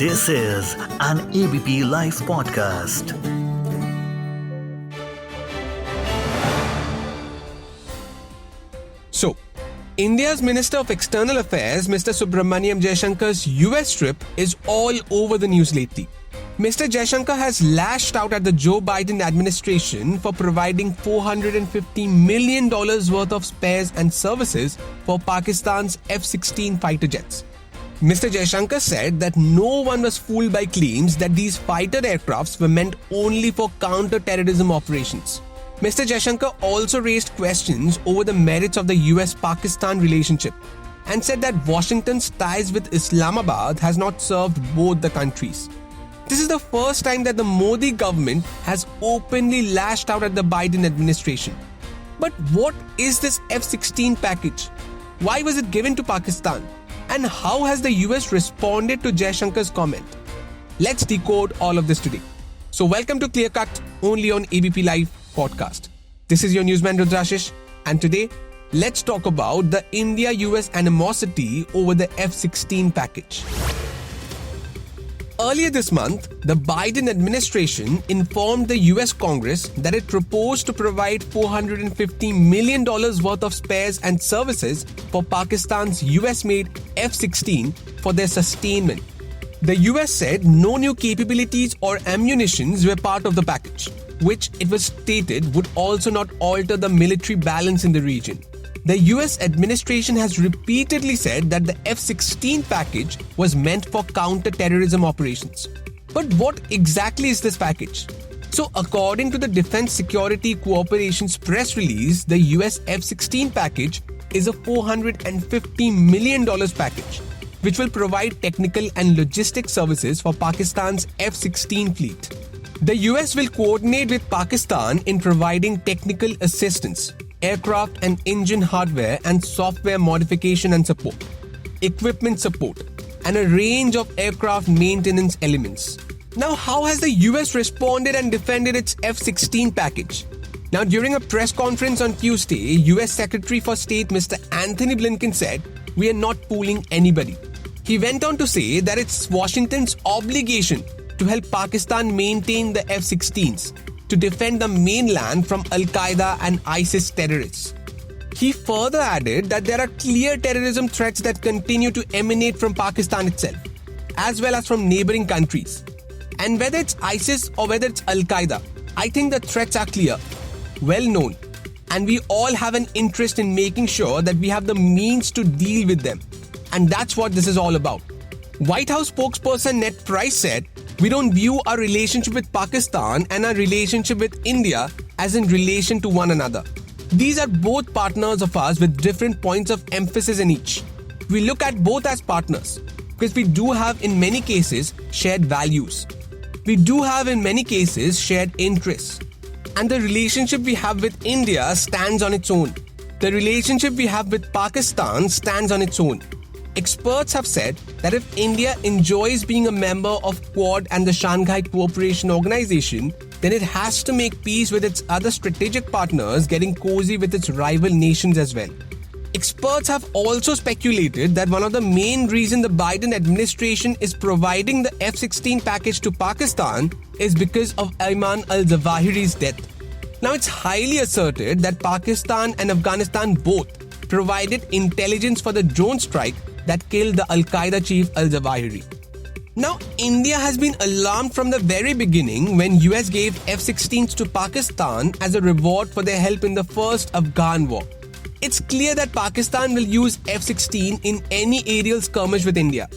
This is an ABP Live Podcast. So, India's Minister of External Affairs, Mr. Jaishankar's US trip is all over the news lately. Mr. Jaishankar has lashed out at the Joe Biden administration for providing $450 million worth of spares and services for Pakistan's F16 fighter jets. Mr. Jaishankar said that no one was fooled by claims that these fighter aircrafts were meant only for counter-terrorism operations. Mr. Jaishankar also raised questions over the merits of the US-Pakistan relationship and said that Washington's ties with Islamabad has not served both the countries. This is the first time that the Modi government has openly lashed out at the Biden administration. But what is this F16 package? Why was it given to Pakistan? And how has the US responded to Jaishankar's comment? Let's decode all of this today. So welcome to Clear Cut, only on ABP Live Podcast. This is your newsman Rudrashish, and today let's talk about the India-US animosity over the F16 package. Earlier this month, the Biden administration informed the US Congress that it proposed to provide $450 million worth of spares and services for Pakistan's US-made F16 for their sustainment. The US said no new capabilities or ammunitions were part of the package, which it was stated would also not alter the military balance in the region. The US administration has repeatedly said that the F16 package was meant for counter-terrorism operations. But what exactly is this package? So, according to the Defense Security Cooperation's press release, the US F16 package is a $450 million package, which will provide technical and logistic services for Pakistan's F16 fleet. The US will coordinate with Pakistan in providing technical assistance, aircraft and engine hardware and software modification and support, equipment support, and a range of aircraft maintenance elements. Now, how has the US responded and defended its F-16 package? Now, during a press conference on Tuesday, US Secretary for State Mr. Anthony Blinken said, "We are not fooling anybody." He went on to say that it's Washington's obligation to help Pakistan maintain the F-16s to defend the mainland from Al-Qaeda and ISIS terrorists. He further added that there are clear terrorism threats that continue to emanate from Pakistan itself, as well as from neighboring countries. And whether it's ISIS or whether it's Al-Qaeda, I think the threats are clear, well known, and we all have an interest in making sure that we have the means to deal with them. And that's what this is all about. White House spokesperson Ned Price said, "We don't view our relationship with Pakistan and our relationship with India as in relation to one another. These are both partners of ours with different points of emphasis in each. We look at both as partners because we do have in many cases shared values. We do have in many cases shared interests. And the relationship we have with India stands on its own. The relationship we have with Pakistan stands on its own. Experts have said that if India enjoys being a member of Quad and the Shanghai Cooperation Organization, then it has to make peace with its other strategic partners, getting cozy with its rival nations as well." Experts have also speculated that one of the main reasons the Biden administration is providing the F-16 package to Pakistan is because of Ayman al-Zawahiri's death. Now, it's highly asserted that Pakistan and Afghanistan both provided intelligence for the drone strike that killed the Al-Qaeda chief al-Zawahiri. Now, India has been alarmed from the very beginning when US gave F-16s to Pakistan as a reward for their help in the first Afghan war. It's clear that Pakistan will use F-16 in any aerial skirmish with India.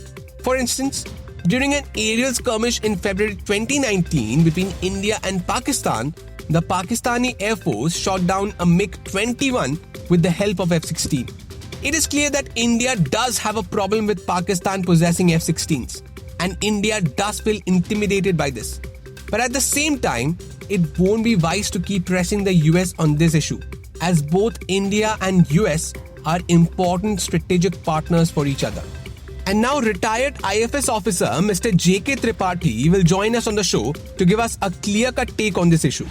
For instance, during an aerial skirmish in February 2019 between India and Pakistan, the Pakistani Air Force shot down a MiG-21 with the help of F-16. It is clear that India does have a problem with Pakistan possessing F-16s, and India does feel intimidated by this. But at the same time, it won't be wise to keep pressing the US on this issue, as both India and US are important strategic partners for each other. And now retired IFS officer Mr. J.K. Tripathi will join us on the show to give us a clear-cut take on this issue.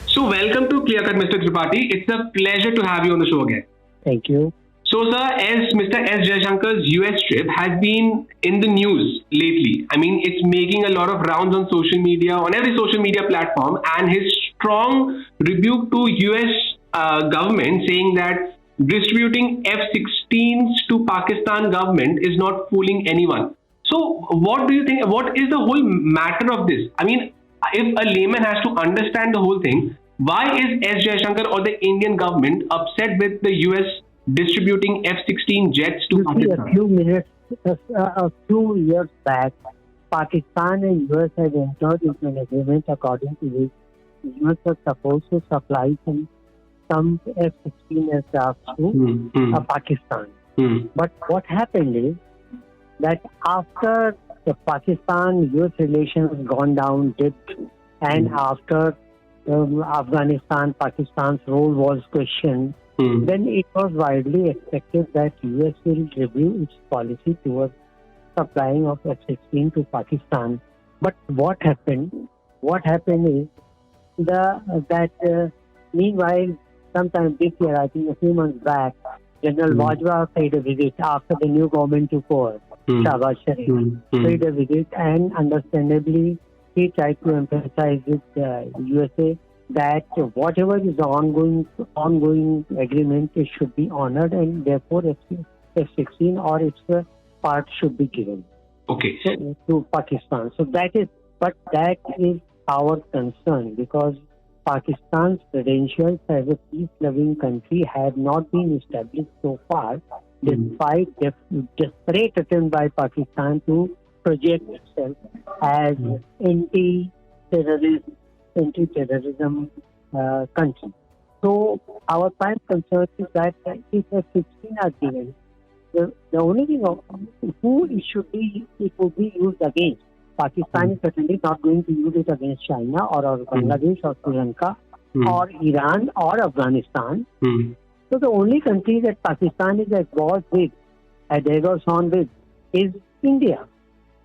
So welcome to Clear Cut, Mr. Tripathi. It's a pleasure to have you on the show again. Thank you. So, sir, as Mr. S. Jaishankar's US trip has been in the news lately, I mean, it's making a lot of rounds on social media, on every social media platform, and his strong rebuke to US government saying that distributing F16s to Pakistan government is not fooling anyone. So, what do you think? What is the whole matter of this? I mean, if a layman has to understand the whole thing, why is S. Jaishankar or the Indian government upset with the US distributing F-16 jets to Pakistan? A few years back, Pakistan and US had entered into an agreement according to which the US was supposed to supply some F-16 aircraft to Pakistan. But what happened is that after the Pakistan-US relations gone down, dipped, and after Afghanistan, Pakistan's role was questioned, then it was widely expected that US will review its policy towards supplying of F-16 to Pakistan. But what happened? What happened is meanwhile, sometime this year, I think a few months back, General Bajwa paid a visit after the new government took over. Shahbaz Sharif paid a visit, and understandably, he tried to emphasize with USA that whatever is the ongoing agreement, it should be honored, and therefore F-16 or its part should be given to Pakistan. So that is our concern, because Pakistan's credentials as a peace-loving country have not been established so far, despite desperate attempt by Pakistan to project itself as anti-terrorism country. So our prime concern is that if F-16 are given, the only thing who it would be used against. Pakistan is certainly not going to use it against China or Bangladesh or Sri Lanka or Iran or Afghanistan. So the only country that Pakistan is at war with, at daggers on with, is India.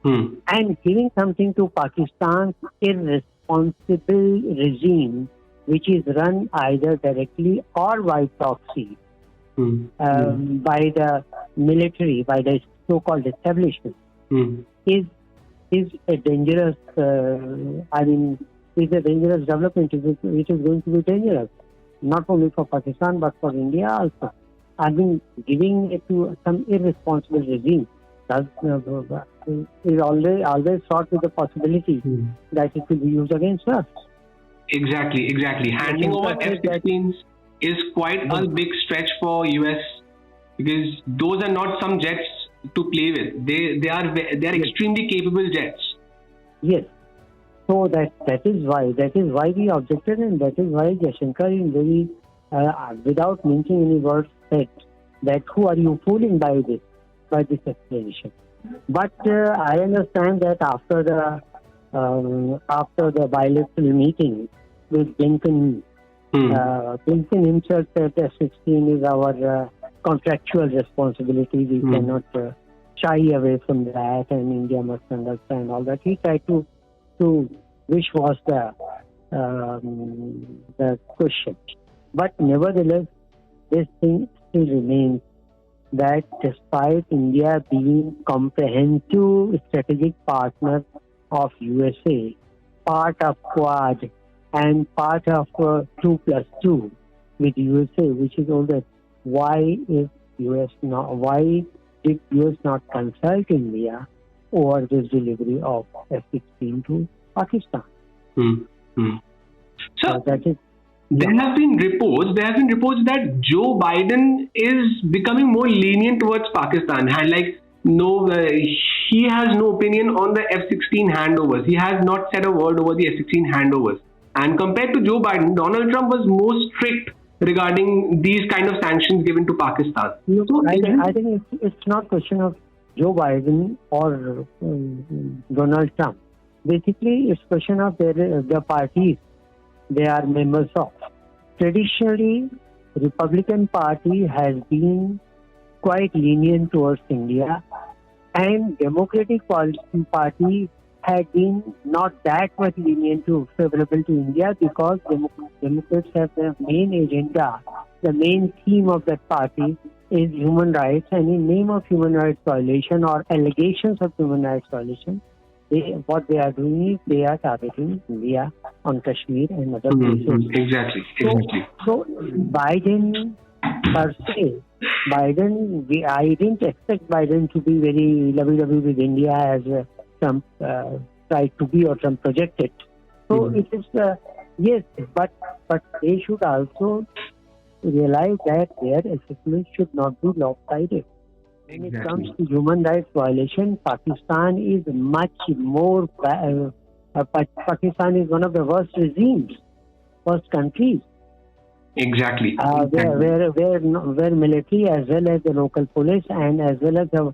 And giving something to Pakistan's irresponsible regime, which is run either directly or by proxy, by the military, by the so-called establishment, is a dangerous. Is a dangerous development, which is going to be dangerous, not only for Pakistan but for India also. Giving it to some irresponsible regime is always fraught with the possibility that it will be used against us. Exactly. Handing over F-16s is quite a big stretch for US, because those are not some jets to play with. They are extremely capable jets. Yes. So that is why we objected, and that is why Jaishankar, in very without mentioning any words, said that who are you fooling by this explanation. But I understand that after the bilateral meeting with Blinken, Blinken himself said F-16 is our contractual responsibility. We cannot shy away from that, and India must understand all that. He tried to which was the question. But nevertheless, this thing still remains that despite India being comprehensive strategic partner of USA, part of Quad and part of 2+2 with USA, which is all that, why did US not consult India over this delivery of F-16 to Pakistan? So there have been reports that Joe Biden is becoming more lenient towards Pakistan, and he has no opinion on the F-16 handovers. He has not said a word over the F-16 handovers. And compared to Joe Biden, Donald Trump was more strict regarding these kind of sanctions given to Pakistan. I think it's not a question of Joe Biden or Donald Trump. Basically, it's a question of the parties they are members of. Traditionally, Republican Party has been quite lenient towards India, and Democratic Party had been not that much lenient favorable to India, because Democrats have the main agenda, the main theme of that party is human rights, and in name of human rights violation or allegations of human rights violation, what they are doing is they are targeting India on Kashmir and other places. Exactly. So Biden per se, I didn't expect Biden to be very lovey-dovey with India as Trump tried to be or Trump projected. So it is, yes, but they should also realize that their assessment should not be lopsided. When it comes to human rights violation, Pakistan is much more. Pakistan is one of the worst regimes, worst countries. Exactly. Where military as well as the local police and as well as the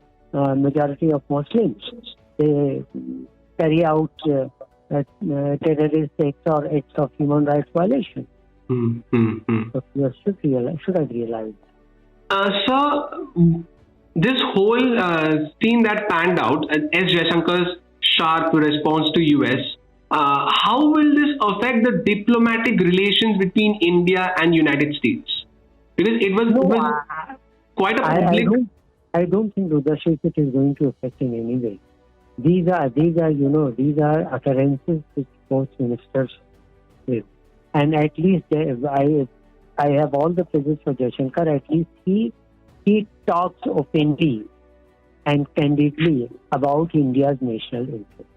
majority of Muslims, they carry out terrorist acts or acts of human rights violation. So you should have realized. Sir, this whole scene that panned out, S. Jaishankar's sharp response to US, how will this affect the diplomatic relations between India and United States? Because it was quite a public... I don't think leadership it is going to affect in any way. These are utterances which most ministers give. And at least I have all the praises for Jaishankar. At least he talks openly and candidly about India's national interests.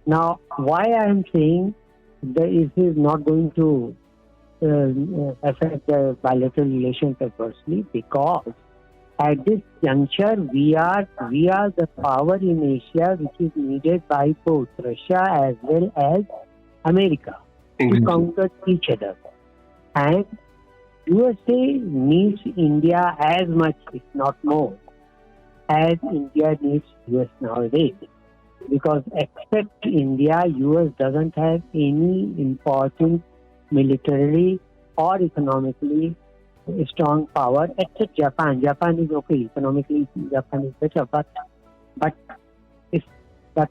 Now, why I am saying that this is not going to affect the bilateral relations adversely, because at this juncture we are the power in Asia which is needed by both Russia as well as America to counter each other. And USA needs India as much, if not more, as India needs US nowadays. Because except India, US doesn't have any important militarily or economically strong power except Japan. Japan is okay, economically Japan is better, but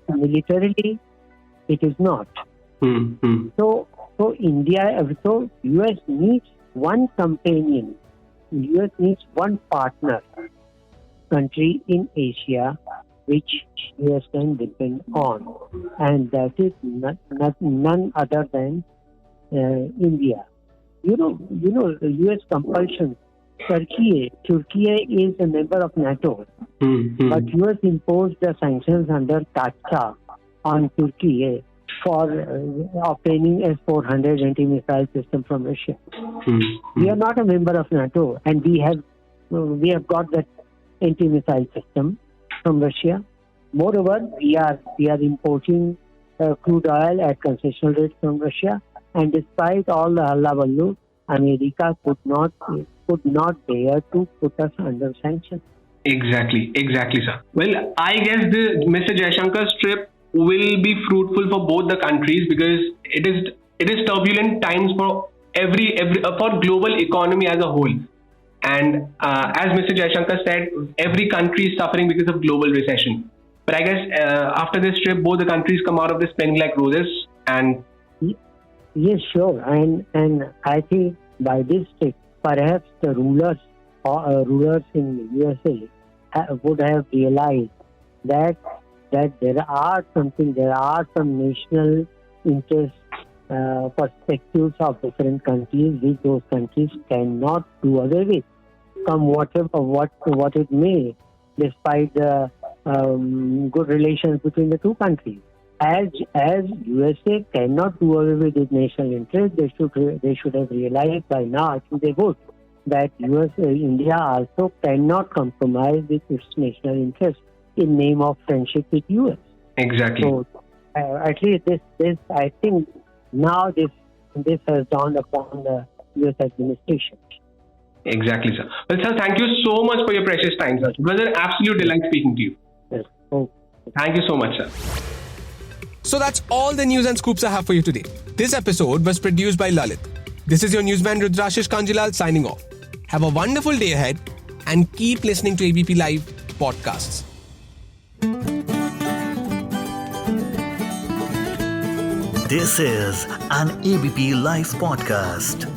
militarily it is not. So US needs one companion. US needs one partner country in Asia which US can depend on, and that is none other than India. You know, US compulsion. Turkey is a member of NATO, but US imposed the sanctions under TACTA on Turkey for obtaining S-400 anti-missile system from Russia. We are not a member of NATO, and we have got that anti-missile system from Russia. Moreover, we are importing crude oil at concessional rates from Russia, and despite all the hullabaloo, America could not dare to put us under sanctions. Exactly, sir. Well, I guess Mr. Jaishankar's trip will be fruitful for both the countries, because it is turbulent times for every for global economy as a whole. And as Mr. Jaishankar said, every country is suffering because of global recession. But I guess after this trip, both the countries come out of this smelling like roses. And yes, sure. And I think by this trip, perhaps the rulers in USA would have realized that there are some national interest perspectives of different countries which those countries cannot do away with, come what it may, despite the good relations between the two countries. As USA cannot do away with its national interest, they should have realized by now, I think they would, that India also cannot compromise with its national interest in name of friendship with US. Exactly. So at least this I think now this has dawned upon the US administration. Exactly, sir. Well, sir, thank you so much for your precious time, sir. It was an absolute delight speaking to you. Yes. Oh. Thank you so much, sir. So that's all the news and scoops I have for you today. This episode was produced by Lalit. This is your newsman Rudrashish Kanjilal signing off. Have a wonderful day ahead and keep listening to ABP Live Podcasts. This is an ABP Live Podcast.